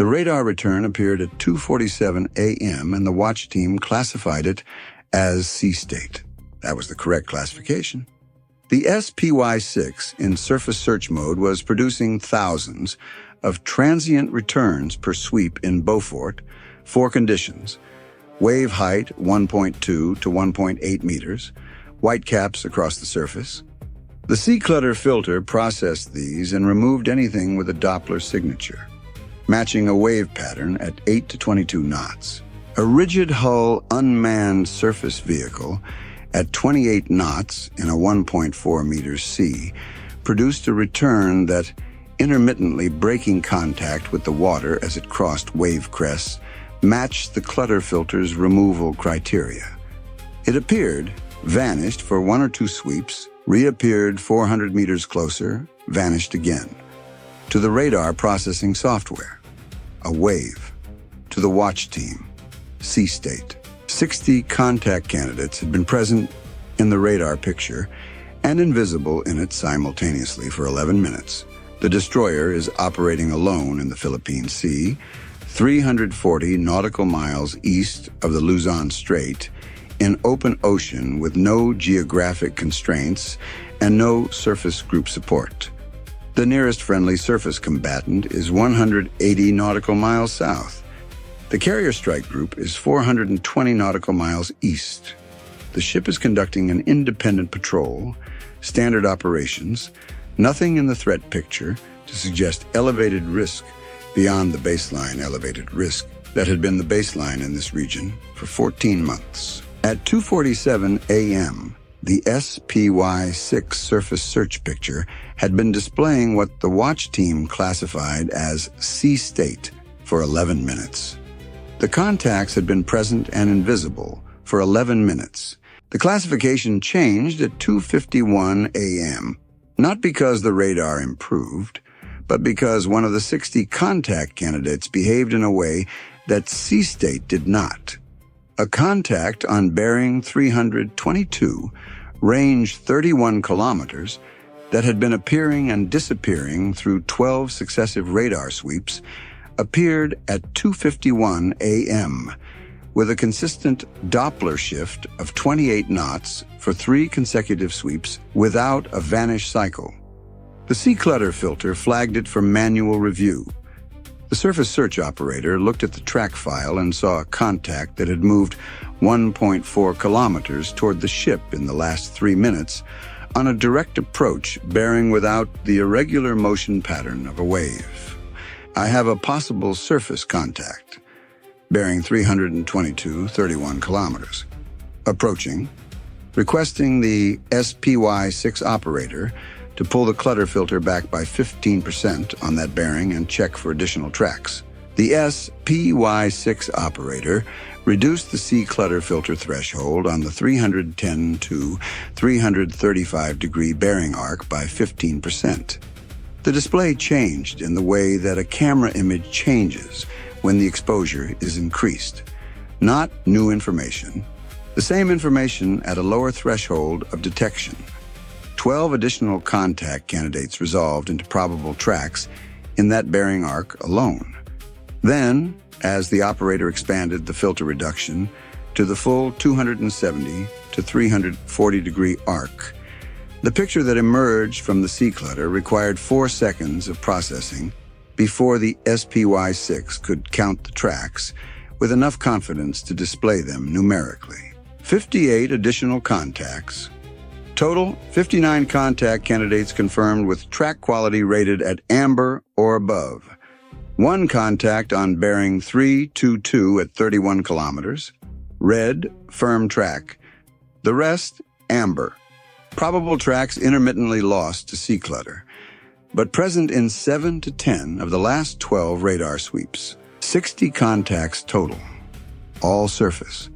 The radar return appeared at 2:47 a.m. and the watch team classified it as sea state. That was the correct classification. The SPY-6 in surface search mode was producing thousands of transient returns per sweep in Beaufort for conditions: wave height 1.2 to 1.8 meters, whitecaps across the surface. The sea clutter filter processed these and removed anything with a Doppler signature, matching a wave pattern at 8 to 22 knots. A rigid hull unmanned surface vehicle at 28 knots in a 1.4 meters sea produced a return that, intermittently breaking contact with the water as it crossed wave crests, matched the clutter filter's removal criteria. It appeared, vanished for one or two sweeps, reappeared 400 meters closer, vanished again. To the radar processing software, a wave. To the watch team, sea state. 60 contact candidates had been present in the radar picture and invisible in it simultaneously for 11 minutes. The destroyer is operating alone in the Philippine Sea, 340 nautical miles east of the Luzon Strait, in open ocean with no geographic constraints and no surface group support. The nearest friendly surface combatant is 180 nautical miles south. The carrier strike group is 420 nautical miles east. The ship is conducting an independent patrol, standard operations, nothing in the threat picture to suggest elevated risk beyond the baseline elevated risk that had been the baseline in this region for 14 months. At 2:47 a.m., the SPY-6 surface search picture had been displaying what the watch team classified as sea state for 11 minutes. The contacts had been present and invisible for 11 minutes. The classification changed at 2:51 a.m., not because the radar improved, but because one of the 60 contact candidates behaved in a way that sea state did not. A contact on bearing 322, range 31 kilometers, that had been appearing and disappearing through 12 successive radar sweeps, appeared at 2:51 a.m., with a consistent Doppler shift of 28 knots for 3 consecutive sweeps without a vanish cycle. The sea clutter filter flagged it for manual review. The surface search operator looked at the track file and saw a contact that had moved 1.4 kilometers toward the ship in the last 3 minutes on a direct approach bearing without the irregular motion pattern of a wave. I have a possible surface contact, bearing 322.31 kilometers. Approaching, requesting the SPY-6 operator to pull the clutter filter back by 15% on that bearing and check for additional tracks. The SPY-6 operator reduced the sea clutter filter threshold on the 310 to 335 degree bearing arc by 15%. The display changed in the way that a camera image changes when the exposure is increased. Not new information, the same information at a lower threshold of detection. 12 additional contact candidates resolved into probable tracks in that bearing arc alone. Then, as the operator expanded the filter reduction to the full 270 to 340 degree arc, the picture that emerged from the sea clutter required 4 seconds of processing before the SPY-6 could count the tracks with enough confidence to display them numerically. 58 additional contacts. Total, 59 contact candidates confirmed with track quality rated at amber or above. 1 contact on bearing 322 at 31 kilometers. Red, firm track. The rest, amber. Probable tracks intermittently lost to sea clutter, but present in 7 to 10 of the last 12 radar sweeps. 60 contacts total. All surface.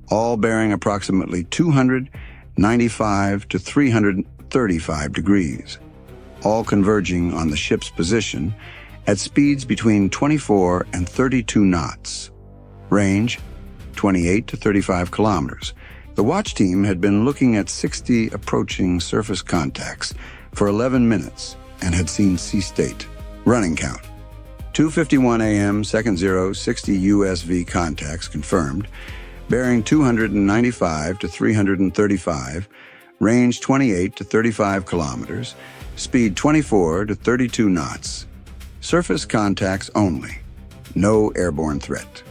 All bearing approximately 295 to 335 degrees. All converging on the ship's position at speeds between 24 and 32 knots. Range, 28 to 35 kilometers. The watch team had been looking at 60 approaching surface contacts for 11 minutes and had seen sea state. Running count, 2:51 a.m., second 60 USV contacts confirmed, bearing 295 to 335, range 28 to 35 kilometers, speed 24 to 32 knots. Surface contacts only. No airborne threat.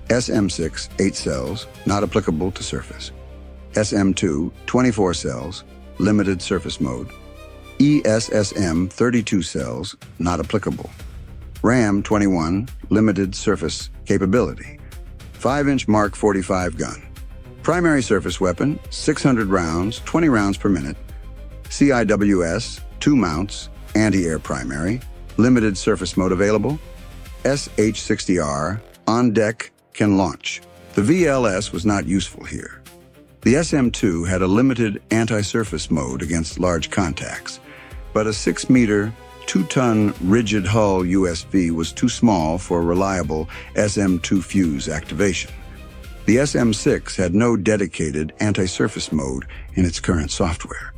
SM6, 8 cells, not applicable to surface. SM2, 24 cells, limited surface mode. ESSM, 32 cells, not applicable. RAM 21, limited surface capability. 5-inch Mark 45 gun. Primary surface weapon, 600 rounds, 20 rounds per minute. CIWS, 2 mounts, anti-air primary, limited surface mode available. SH-60R, on deck, can launch. The VLS was not useful here. The SM-2 had a limited anti-surface mode against large contacts, but a 6-meter, 2-ton rigid hull USV was too small for reliable SM-2 fuse activation. The SM-6 had no dedicated anti-surface mode in its current software.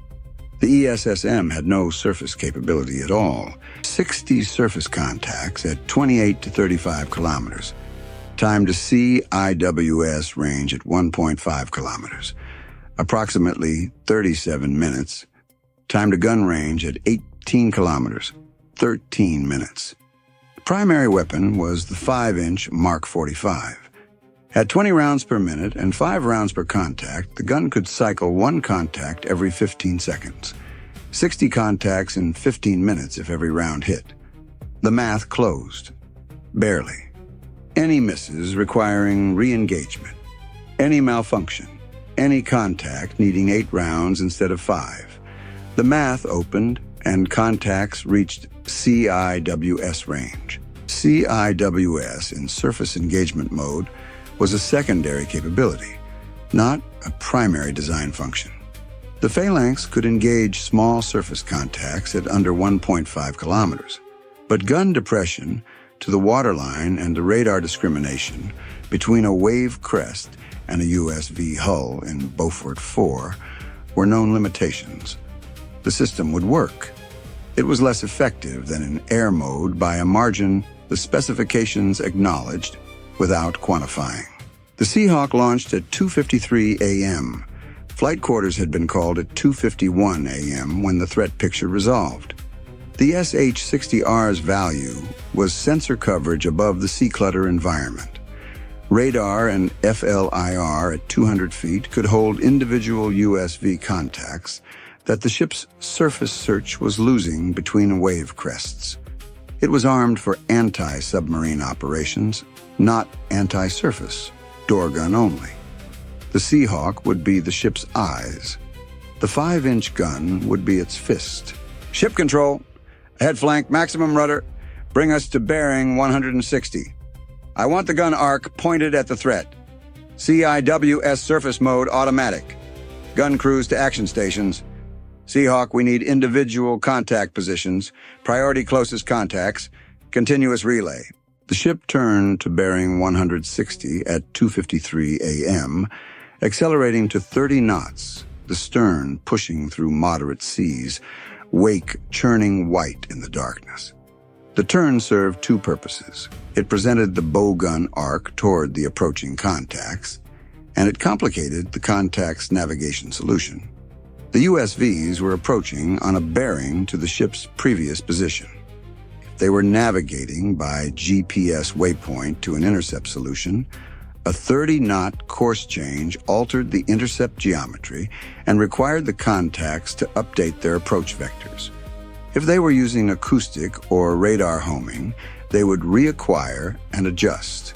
The ESSM had no surface capability at all. 60 surface contacts at 28 to 35 kilometers. Time to CIWS range at 1.5 kilometers. Approximately 37 minutes. Time to gun range at 18 kilometers. 13 minutes. The primary weapon was the 5-inch Mark 45. At 20 rounds per minute and 5 rounds per contact, the gun could cycle 1 contact every 15 seconds. 60 contacts in 15 minutes if every round hit. The math closed. Barely. Any misses requiring re-engagement. Any malfunction. Any contact needing 8 rounds instead of 5. The math opened and contacts reached CIWS range. CIWS in surface engagement mode was a secondary capability, not a primary design function. The phalanx could engage small surface contacts at under 1.5 kilometers, but gun depression to the waterline and the radar discrimination between a wave crest and a USV hull in Beaufort 4 were known limitations. The system would work. It was less effective than in air mode by a margin the specifications acknowledged without quantifying. The Seahawk launched at 2:53 a.m. Flight quarters had been called at 2:51 a.m. when the threat picture resolved. The SH-60R's value was sensor coverage above the sea clutter environment. Radar and FLIR at 200 feet could hold individual USV contacts that the ship's surface search was losing between wave crests. It was armed for anti-submarine operations, not anti-surface, door gun only. The Seahawk would be the ship's eyes. The 5-inch gun would be its fist. Ship control, ahead flank, maximum rudder, bring us to bearing 160. I want the gun arc pointed at the threat. CIWS surface mode automatic. Gun crews to action stations. Seahawk, we need individual contact positions, priority closest contacts, continuous relay. The ship turned to bearing 160 at 2:53 a.m., accelerating to 30 knots, the stern pushing through moderate seas, wake churning white in the darkness. The turn served 2 purposes. It presented the bow gun arc toward the approaching contacts, and it complicated the contact's navigation solution. The USVs were approaching on a bearing to the ship's previous position. They were navigating by GPS waypoint to an intercept solution. A 30-knot course change altered the intercept geometry and required the contacts to update their approach vectors. If they were using acoustic or radar homing, they would reacquire and adjust.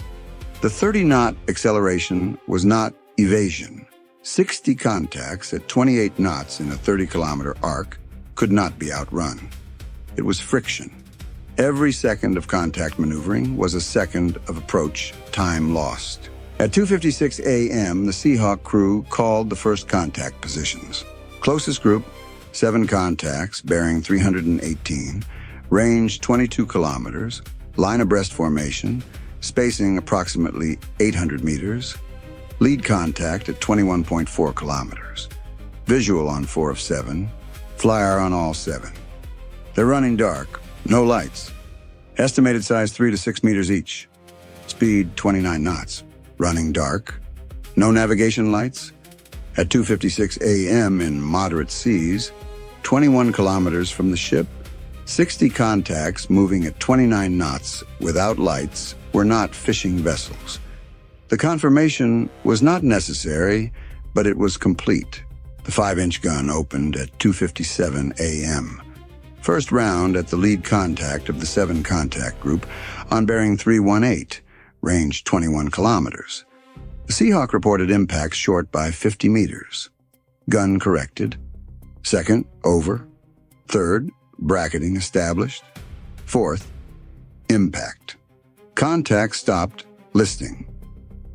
The 30-knot acceleration was not evasion. 60 contacts at 28 knots in a 30-kilometer arc could not be outrun. It was friction. Every second of contact maneuvering was a second of approach time lost. At 2:56 a.m., the Seahawk crew called the first contact positions. Closest group, 7 contacts bearing 318, range 22 kilometers, line abreast formation, spacing approximately 800 meters, lead contact at 21.4 kilometers, visual on 4 of 7, flyer on all 7. They're running dark. No lights. Estimated size 3 to 6 meters each. Speed 29 knots. Running dark. No navigation lights. At 2:56 a.m. in moderate seas, 21 kilometers from the ship, 60 contacts moving at 29 knots without lights were not fishing vessels. The confirmation was not necessary, but it was complete. The 5-inch gun opened at 2:57 a.m. First round at the lead contact of the 7-contact group on bearing 318, range 21 kilometers. The Seahawk reported impact short by 50 meters. Gun corrected. Second, over. Third, bracketing established. Fourth, impact. Contact stopped, listing.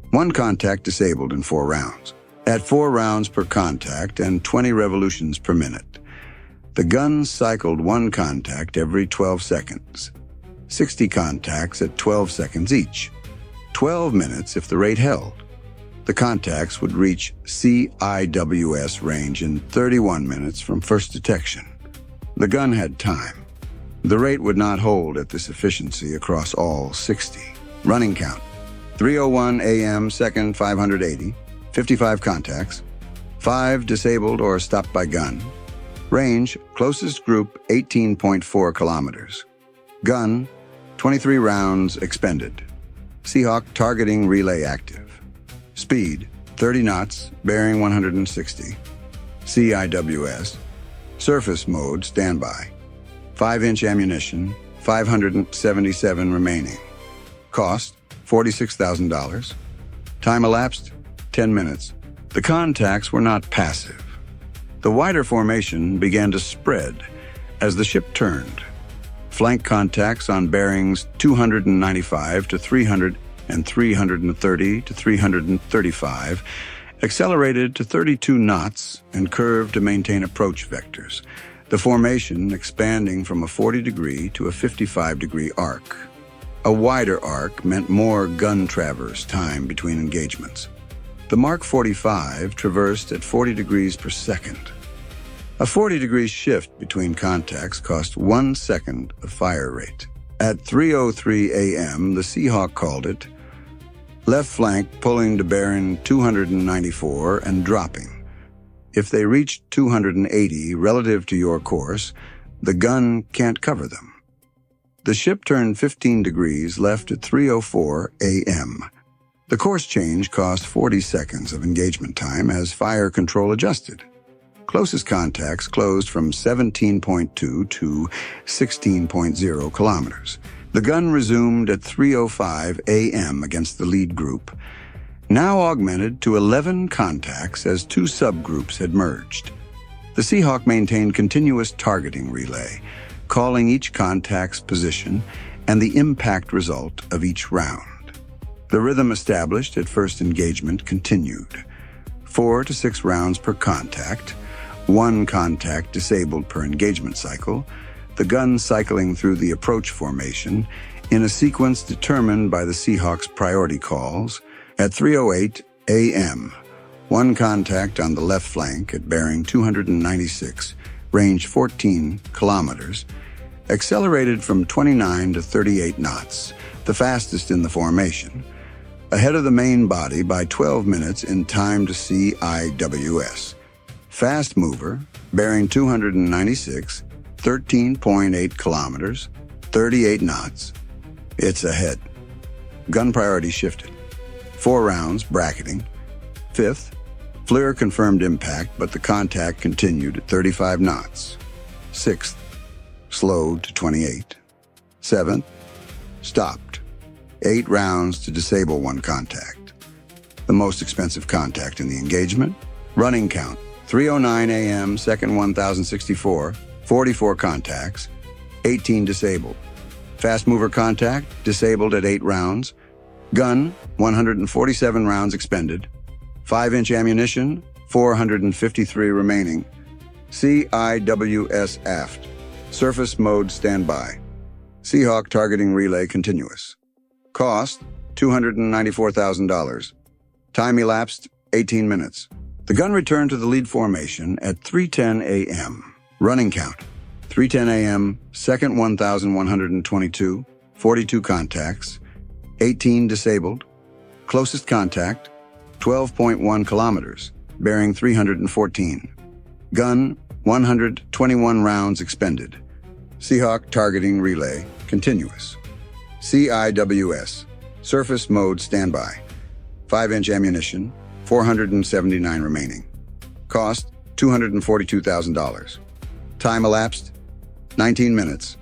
1 contact disabled in 4 rounds. At 4 rounds per contact and 20 revolutions per minute. The gun cycled 1 contact every 12 seconds. 60 contacts at 12 seconds each. 12 minutes if the rate held. The contacts would reach CIWS range in 31 minutes from first detection. The gun had time. The rate would not hold at this efficiency across all 60. Running count: 3:01 a.m. second 580, 55 contacts, 5 disabled or stopped by gun. Range, closest group 18.4 kilometers. Gun, 23 rounds expended. Seahawk targeting relay active. Speed, 30 knots, bearing 160. CIWS. Surface mode, standby. 5-inch ammunition, 577 remaining. Cost, $46,000. Time elapsed, 10 minutes. The contacts were not passive. The wider formation began to spread as the ship turned. Flank contacts on bearings 295 to 300 and 330 to 335 accelerated to 32 knots and curved to maintain approach vectors, the formation expanding from a 40-degree to a 55-degree arc. A wider arc meant more gun traverse time between engagements. The Mark 45 traversed at 40 degrees per second. A 40-degree shift between contacts cost 1 second of fire rate. At 3:03 a.m., the Seahawk called it left flank pulling to bearing 294 and dropping. If they reach 280 relative to your course, the gun can't cover them. The ship turned 15 degrees left at 3:04 a.m. The course change cost 40 seconds of engagement time as fire control adjusted. Closest contacts closed from 17.2 to 16.0 kilometers. The gun resumed at 3:05 a.m. against the lead group, now augmented to 11 contacts as 2 subgroups had merged. The Seahawk maintained continuous targeting relay, calling each contact's position and the impact result of each round. The rhythm established at first engagement continued. 4 to 6 rounds per contact, 1 contact disabled per engagement cycle, the gun cycling through the approach formation in a sequence determined by the Seahawk's priority calls. At 3:08 a.m., 1 contact on the left flank at bearing 296, range 14 kilometers, accelerated from 29 to 38 knots, the fastest in the formation, ahead of the main body by 12 minutes in time to CIWS. Fast mover, bearing 296, 13.8 kilometers, 38 knots. It's ahead. Gun priority shifted. 4 rounds, bracketing. 5th, FLIR confirmed impact, but the contact continued at 35 knots. 6th, slowed to 28. 7th, stopped. 8 rounds to disable 1 contact. The most expensive contact in the engagement. Running count, 3:09 a.m., second 1064, 44 contacts, 18 disabled. Fast mover contact, disabled at 8 rounds. Gun, 147 rounds expended. 5-inch ammunition, 453 remaining. CIWS aft. Surface mode standby. Seahawk targeting relay continuous. Cost, $294,000. Time elapsed, 18 minutes. The gun returned to the lead formation at 3:10 a.m. Running count, 3:10 a.m., second 1,122, 42 contacts, 18 disabled. Closest contact, 12.1 kilometers, bearing 314. Gun, 121 rounds expended. Seahawk targeting relay, continuous. CIWS, surface mode standby. 5-inch ammunition, 479 remaining. Cost, $242,000. Time elapsed, 19 minutes.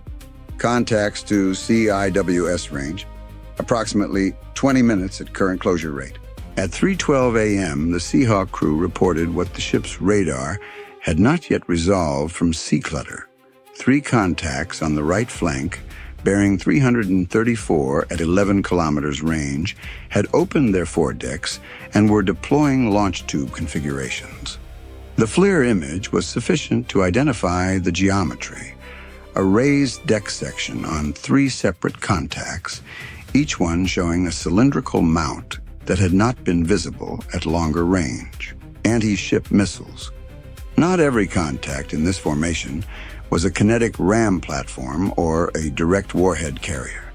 Contacts to CIWS range, approximately 20 minutes at current closure rate. At 3:12 a.m., the Seahawk crew reported what the ship's radar had not yet resolved from sea clutter. 3 contacts on the right flank, bearing 334 at 11 kilometers range, had opened their foredecks and were deploying launch tube configurations. The FLIR image was sufficient to identify the geometry. A raised deck section on 3 separate contacts, each one showing a cylindrical mount that had not been visible at longer range. Anti-ship missiles. Not every contact in this formation was a kinetic ram platform or a direct warhead carrier.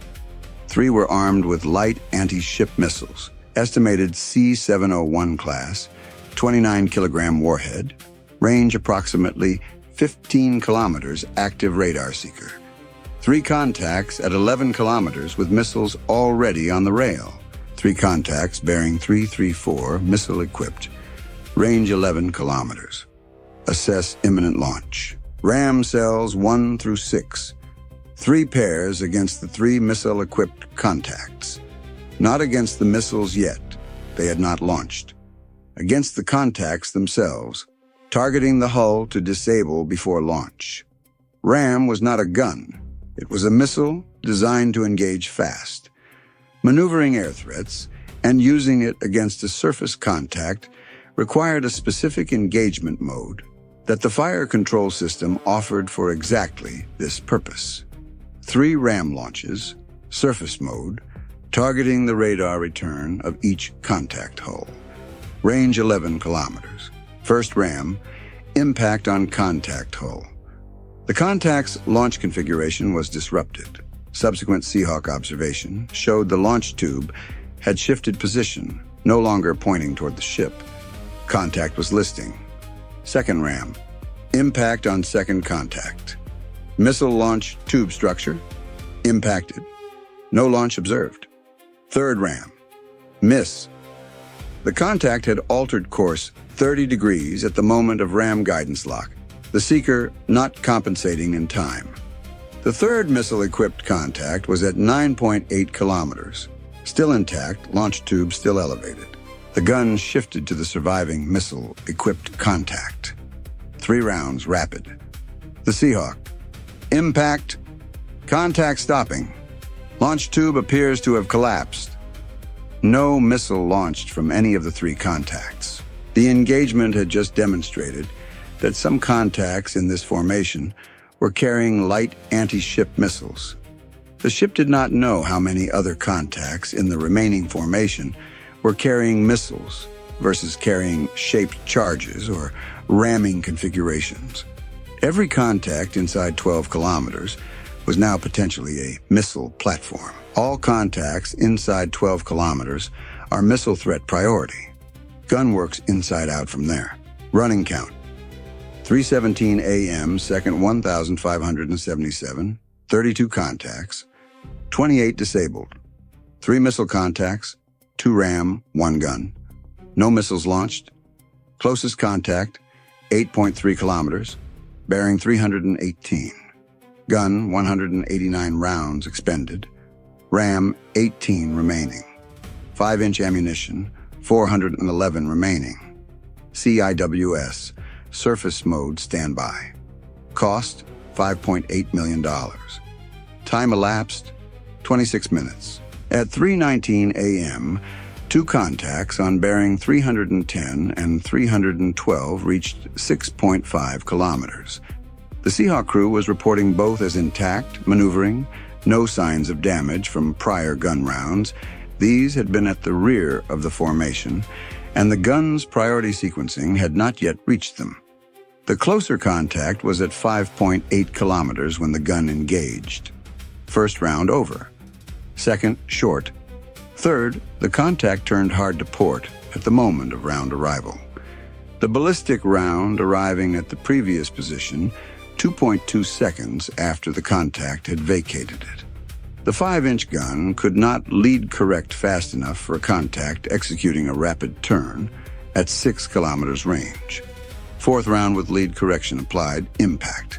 3 were armed with light anti-ship missiles, estimated C-701 class, 29-kilogram warhead, range approximately 15 kilometers active radar seeker. 3 contacts at 11 kilometers with missiles already on the rail. 3 contacts bearing 334 missile-equipped, range 11 kilometers. Assess imminent launch. Ram cells 1 through 6. 3 pairs against the 3 missile-equipped contacts. Not against the missiles yet. They had not launched. Against the contacts themselves, targeting the hull to disable before launch. Ram was not a gun. It was a missile designed to engage fast. Maneuvering air threats and using it against a surface contact required a specific engagement mode that the fire control system offered for exactly this purpose. 3 ram launches, surface mode, targeting the radar return of each contact hull. Range 11 kilometers. First ram, impact on contact hull. The contact's launch configuration was disrupted. Subsequent Seahawk observation showed the launch tube had shifted position, no longer pointing toward the ship. Contact was listing. Second ram, impact on second contact. Missile launch tube structure, impacted. No launch observed. Third ram, miss. The contact had altered course 30 degrees at the moment of ram guidance lock, the seeker not compensating in time. The third missile-equipped contact was at 9.8 kilometers. Still intact, launch tube still elevated. The gun shifted to the surviving missile-equipped contact. 3 rounds, rapid. The Seahawk. Impact. Contact stopping. Launch tube appears to have collapsed. No missile launched from any of the 3 contacts. The engagement had just demonstrated that some contacts in this formation were carrying light anti-ship missiles. The ship did not know how many other contacts in the remaining formation were carrying missiles versus carrying shaped charges or ramming configurations. Every contact inside 12 kilometers was now potentially a missile platform. All contacts inside 12 kilometers are missile threat priority. Gun works inside out from there. Running count. 3:17 a.m., second 1,577, 32 contacts, 28 disabled, 3 missile contacts, 2 ram, 1 gun. No missiles launched. Closest contact, 8.3 kilometers, bearing 318. Gun, 189 rounds expended. Ram, 18 remaining. 5-inch ammunition, 411 remaining. CIWS, surface mode standby. Cost, $5.8 million. Time elapsed, 26 minutes. At 3:19 a.m., 2 contacts on bearing 310 and 312 reached 6.5 kilometers. The Seahawk crew was reporting both as intact, maneuvering, no signs of damage from prior gun rounds. These had been at the rear of the formation, and the gun's priority sequencing had not yet reached them. The closer contact was at 5.8 kilometers when the gun engaged. First round over. Second, short. Third, the contact turned hard to port at the moment of round arrival. The ballistic round arriving at the previous position 2.2 seconds after the contact had vacated it. The 5-inch gun could not lead correct fast enough for a contact executing a rapid turn at 6 kilometers range. Fourth round with lead correction applied, impact.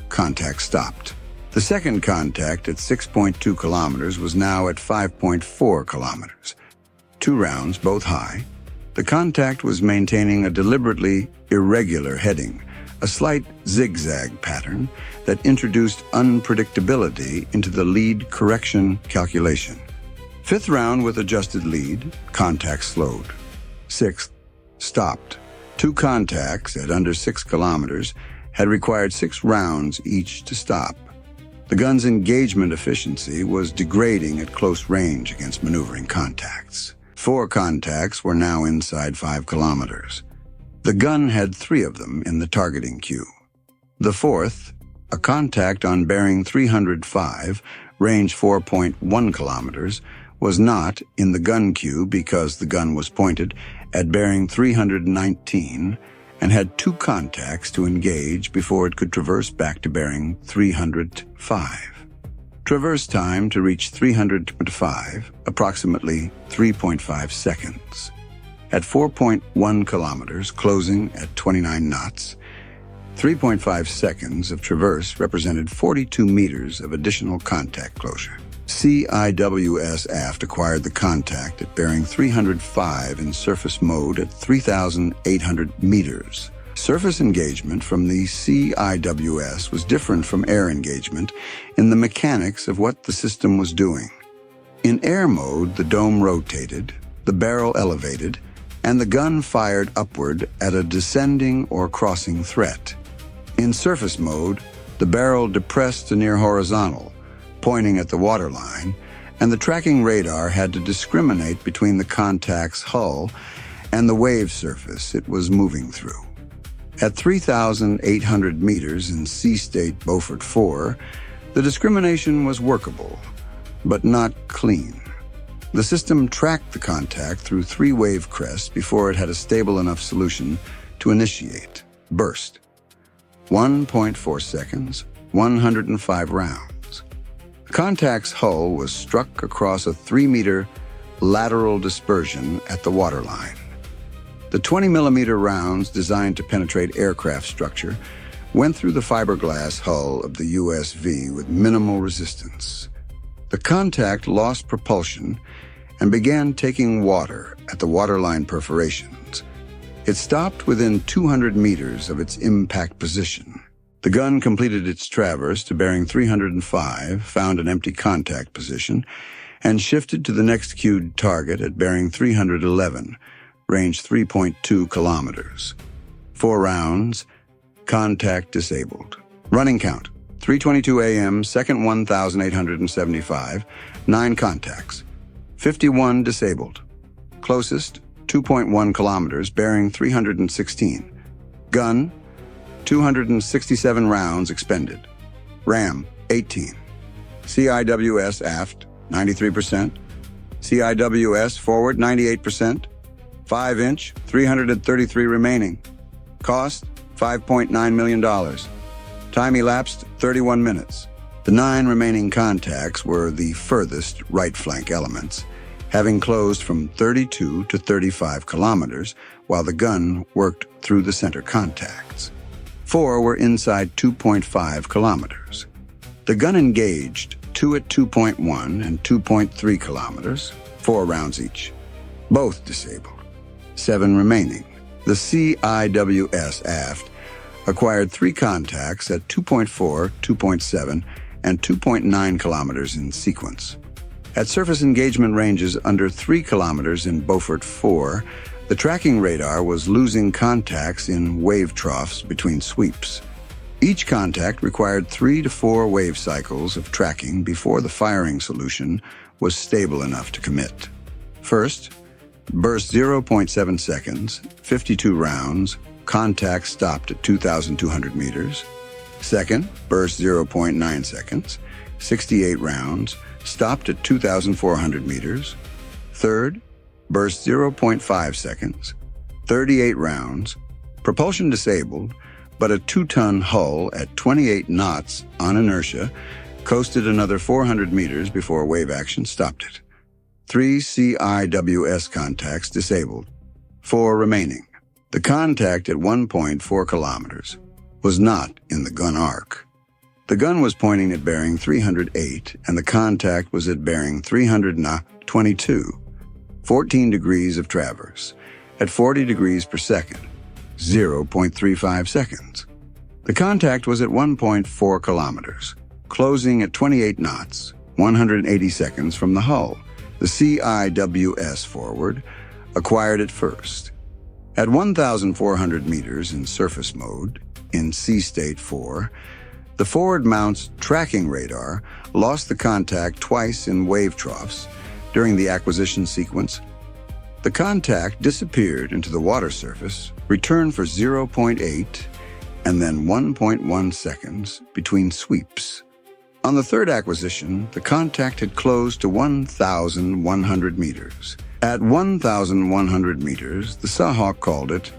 Contact stopped. The second contact at 6.2 kilometers was now at 5.4 kilometers. 2 rounds, both high. The contact was maintaining a deliberately irregular heading, a slight zigzag pattern that introduced unpredictability into the lead correction calculation. Fifth round with adjusted lead, contact slowed. Sixth, stopped. 2 contacts at under 6 kilometers had required 6 rounds each to stop. The gun's engagement efficiency was degrading at close range against maneuvering contacts. 4 contacts were now inside 5 kilometers. The gun had 3 of them in the targeting queue. The fourth, a contact on bearing 305, range 4.1 kilometers, was not in the gun queue because the gun was pointed at bearing 319 and had 2 contacts to engage before it could traverse back to bearing 305. Traverse time to reach 325, approximately 3.5 seconds. At 4.1 kilometers, closing at 29 knots, 3.5 seconds of traverse represented 42 meters of additional contact closure. CIWS aft acquired the contact at bearing 305 in surface mode at 3,800 meters. Surface engagement from the CIWS was different from air engagement in the mechanics of what the system was doing. In air mode, the dome rotated, the barrel elevated, and the gun fired upward at a descending or crossing threat. In surface mode, the barrel depressed to near horizontal, pointing at the waterline, and the tracking radar had to discriminate between the contact's hull and the wave surface it was moving through. At 3,800 meters in Sea State Beaufort 4, the discrimination was workable, but not clean. The system tracked the contact through 3 wave crests before it had a stable enough solution to initiate. Burst. 1.4 seconds, 105 rounds. The contact's hull was struck across a 3-meter lateral dispersion at the waterline. The 20-millimeter rounds designed to penetrate aircraft structure went through the fiberglass hull of the USV with minimal resistance. The contact lost propulsion and began taking water at the waterline perforations. It stopped within 200 meters of its impact position. The gun completed its traverse to bearing 305, found an empty contact position, and shifted to the next cued target at bearing 311, range 3.2 kilometers. 4 rounds, contact disabled. Running count, 3:22 a.m., second 1,875, 9 contacts. 51 disabled. Closest, 2.1 kilometers, bearing 316. Gun, 267 rounds expended. RAM, 18. CIWS aft, 93%. CIWS forward, 98%. 5-inch, 333 remaining. Cost, $5.9 million. Time elapsed, 31 minutes. The 9 remaining contacts were the furthest right flank elements, having closed from 32 to 35 kilometers, while the gun worked through the center contacts. 4 were inside 2.5 kilometers. The gun engaged 2 at 2.1 and 2.3 kilometers, 4 rounds each. Both disabled. 7 remaining. The CIWS aft acquired 3 contacts at 2.4, 2.7, and 2.9 kilometers in sequence. At surface engagement ranges under 3 kilometers in Beaufort 4, the tracking radar was losing contacts in wave troughs between sweeps. Each contact required 3 to 4 wave cycles of tracking before the firing solution was stable enough to commit. First, burst 0.7 seconds, 52 rounds, contact stopped at 2,200 meters. Second, burst 0.9 seconds, 68 rounds, stopped at 2,400 meters. Third, burst 0.5 seconds, 38 rounds, propulsion disabled, but a 2-ton hull at 28 knots on inertia coasted another 400 meters before wave action stopped it. 3 CIWS contacts disabled, 4 remaining. The contact at 1.4 kilometers was not in the gun arc. The gun was pointing at bearing 308, and the contact was at bearing 322, 14 degrees of traverse, at 40 degrees per second, 0.35 seconds. The contact was at 1.4 kilometers, closing at 28 knots, 180 seconds from the hull. The CIWS forward acquired it first. At 1,400 meters in surface mode, in Sea State 4, the forward mount's tracking radar lost the contact twice in wave troughs during the acquisition sequence. The contact disappeared into the water surface, returned for 0.8 and then 1.1 seconds between sweeps. On the third acquisition, the contact had closed to 1,100 meters. At 1,100 meters, the Seahawk called it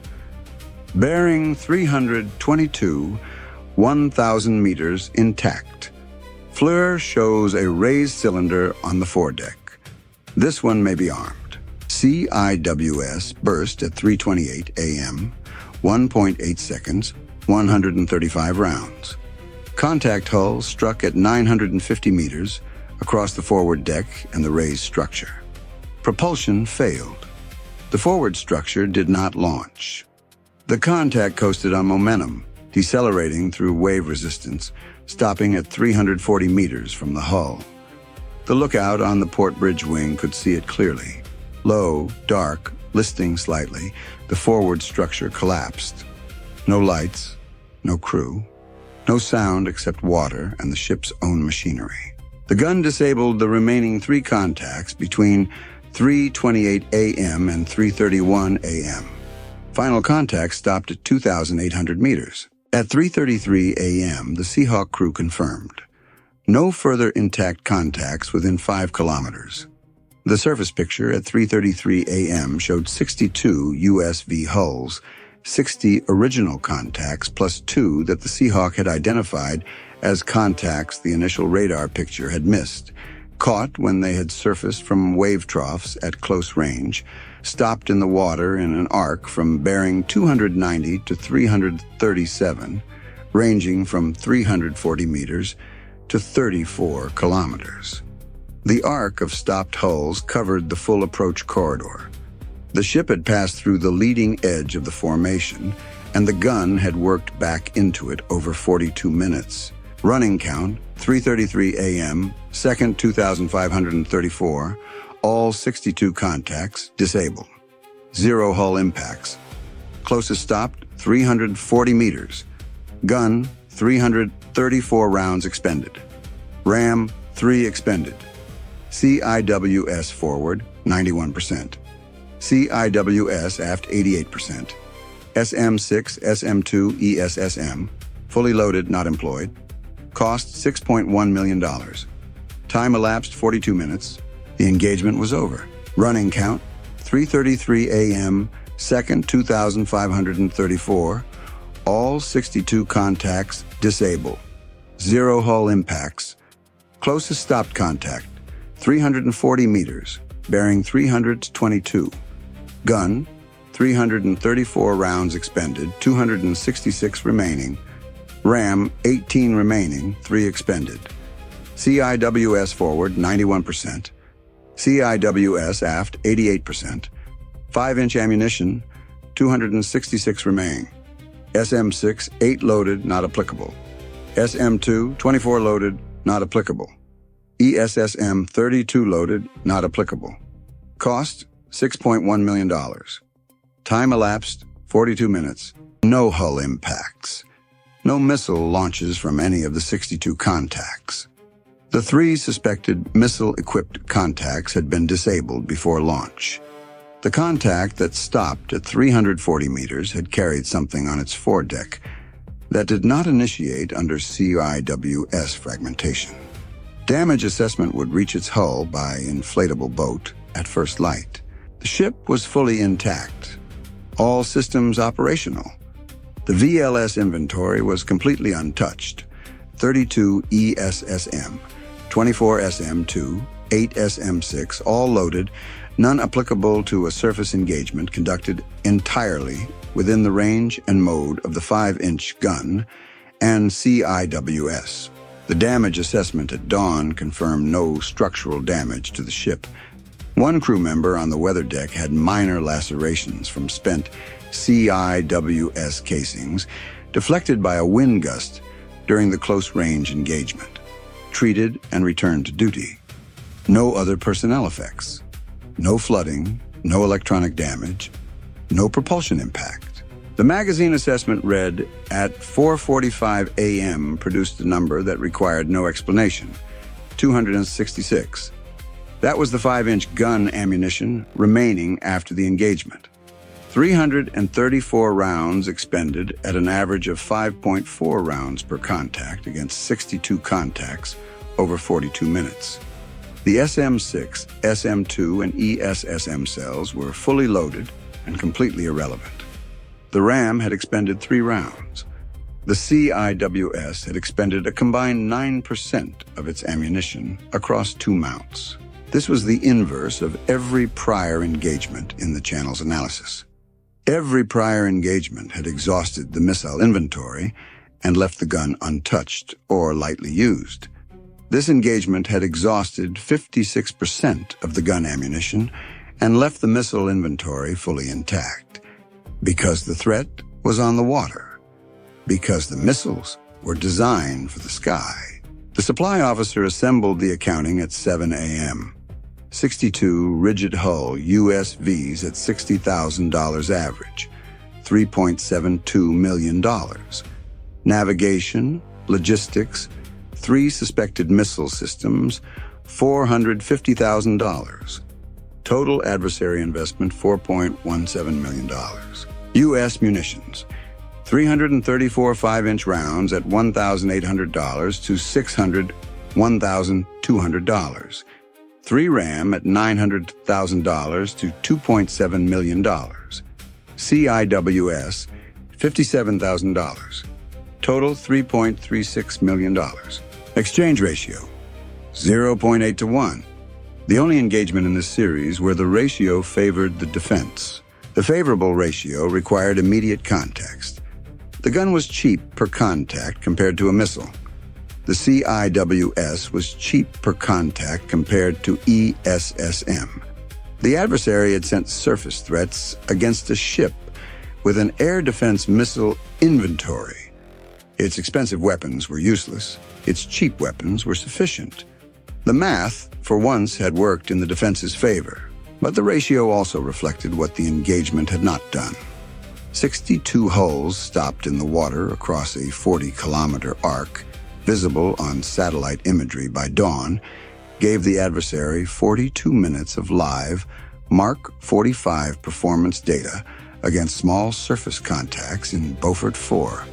bearing 322, 1,000 meters intact. FLIR shows a raised cylinder on the foredeck. This one may be armed. CIWS burst at 3:28 a.m., 1.8 seconds, 135 rounds. Contact hull struck at 950 meters across the forward deck and the raised structure. Propulsion failed. The forward structure did not launch. The contact coasted on momentum, decelerating through wave resistance, stopping at 340 meters from the hull. The lookout on the port bridge wing could see it clearly. Low, dark, listing slightly, the forward structure collapsed. No lights, no crew, no sound except water and the ship's own machinery. The gun disabled the remaining 3 contacts between 3:28 a.m. and 3:31 a.m. Final contact stopped at 2,800 meters. At 3:33 a.m., the Seahawk crew confirmed no further intact contacts within 5 kilometers. The surface picture at 3:33 a.m. showed 62 USV hulls, 60 original contacts plus 2 that the Seahawk had identified as contacts the initial radar picture had missed, caught when they had surfaced from wave troughs at close range, stopped in the water in an arc from bearing 290 to 337, ranging from 340 meters to 34 kilometers. The arc of stopped hulls covered the full approach corridor. The ship had passed through the leading edge of the formation, and the gun had worked back into it over 42 minutes. Running count, 3:33 a.m., second 2,534, all 62 contacts disabled. 0 hull impacts. Closest stopped, 340 meters. Gun, 334 rounds expended. Ram, 3 expended. CIWS forward, 91%. CIWS aft, 88%. SM6, SM2, ESSM, fully loaded, not employed. Cost $6.1 million. Time elapsed 42 minutes. The engagement was over. Running count, 3:33 a.m., second 2,534. All 62 contacts disabled. 0 hull impacts. Closest stopped contact, 340 meters, bearing 322. Gun, 334 rounds expended, 266 remaining. Ram, 18 remaining, 3 expended. CIWS forward, 91%. CIWS aft, 88%. 5-inch ammunition, 266 remaining. SM6, 8 loaded, not applicable. SM2, 24 loaded, not applicable. ESSM, 32 loaded, not applicable. Cost, $6.1 million. Time elapsed, 42 minutes. No hull impacts. No missile launches from any of the 62 contacts. The 3 suspected missile-equipped contacts had been disabled before launch. The contact that stopped at 340 meters had carried something on its foredeck that did not initiate under CIWS fragmentation. Damage assessment would reach its hull by inflatable boat at first light. The ship was fully intact, all systems operational. The VLS inventory was completely untouched. 32 ESSM, 24 SM2, 8 SM6, all loaded, none applicable to a surface engagement conducted entirely within the range and mode of the 5-inch gun and CIWS. The damage assessment at dawn confirmed no structural damage to the ship. One crew member on the weather deck had minor lacerations from spent CIWS casings deflected by a wind gust during the close-range engagement. Treated and returned to duty. No other personnel effects. No flooding, no electronic damage, no propulsion impact. The magazine assessment read, at 4:45 a.m. produced a number that required no explanation, 266. That was the 5-inch gun ammunition remaining after the engagement. 334 rounds expended at an average of 5.4 rounds per contact against 62 contacts over 42 minutes. The SM6, SM2, and ESSM cells were fully loaded and completely irrelevant. The RAM had expended 3 rounds. The CIWS had expended a combined 9% of its ammunition across 2 mounts. This was the inverse of every prior engagement in the channel's analysis. Every prior engagement had exhausted the missile inventory and left the gun untouched or lightly used. This engagement had exhausted 56% of the gun ammunition and left the missile inventory fully intact. Because the threat was on the water. Because the missiles were designed for the sky. The supply officer assembled the accounting at 7 a.m. 62 rigid hull USVs at $60,000 average, $3.72 million. Navigation, logistics, 3 suspected missile systems, $450,000. Total adversary investment, $4.17 million. U.S. munitions, 334 5-inch rounds at $1,800 to $1,200. 3 RAM at $900,000 to $2.7 million. CIWS, $57,000. Total $3.36 million. Exchange ratio, 0.8 to 1. The only engagement in this series where the ratio favored the defense. The favorable ratio required immediate context. The gun was cheap per contact compared to a missile. The CIWS was cheap per contact compared to ESSM. The adversary had sent surface threats against a ship with an air defense missile inventory. Its expensive weapons were useless. Its cheap weapons were sufficient. The math, for once, had worked in the defense's favor, but the ratio also reflected what the engagement had not done. 62 hulls stopped in the water across a 40-kilometer arc, visible on satellite imagery by dawn, gave the adversary 42 minutes of live Mark 45 performance data against small surface contacts in Beaufort 4.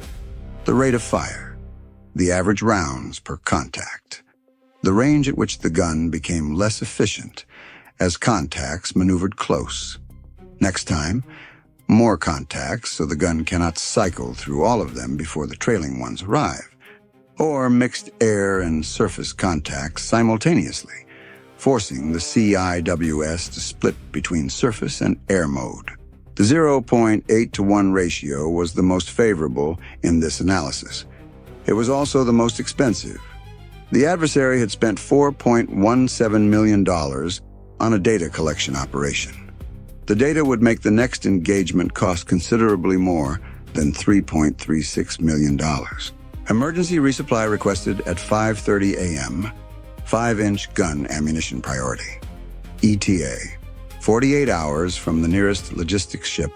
The rate of fire, the average rounds per contact, the range at which the gun became less efficient as contacts maneuvered close. Next time, more contacts so the gun cannot cycle through all of them before the trailing ones arrive. Or mixed air and surface contacts simultaneously, forcing the CIWS to split between surface and air mode. The 0.8 to 1 ratio was the most favorable in this analysis. It was also the most expensive. The adversary had spent $4.17 million on a data collection operation. The data would make the next engagement cost considerably more than $3.36 million. Emergency resupply requested at 5:30 a.m. 5-inch gun ammunition priority. ETA, 48 hours from the nearest logistics ship,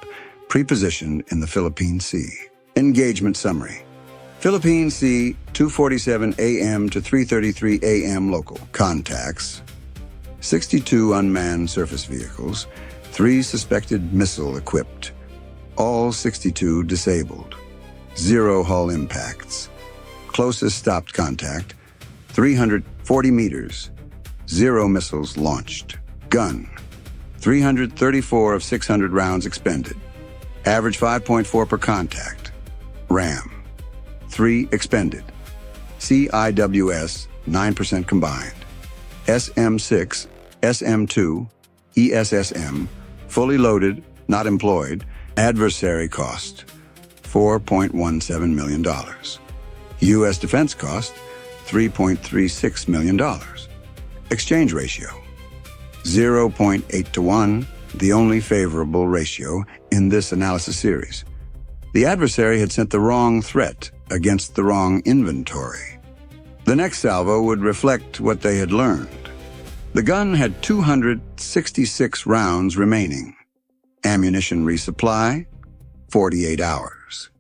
pre-positioned in the Philippine Sea. Engagement summary. Philippine Sea, 2:47 a.m. to 3:33 a.m. local. Contacts, 62 unmanned surface vehicles, 3 suspected missile equipped. All 62 disabled. 0 hull impacts. Closest stopped contact, 300 40 meters. 0 missiles launched. Gun, 334 of 600 rounds expended. Average 5.4 per contact. RAM, 3 expended. CIWS, 9% combined. SM6, SM2, ESSM, fully loaded, not employed. Adversary cost, $4.17 million. U.S. defense cost, $3.36 million. Exchange ratio, 0.8 to 1, the only favorable ratio in this analysis series. The adversary had sent the wrong threat against the wrong inventory. The next salvo would reflect what they had learned. The gun had 266 rounds remaining. Ammunition resupply, 48 hours.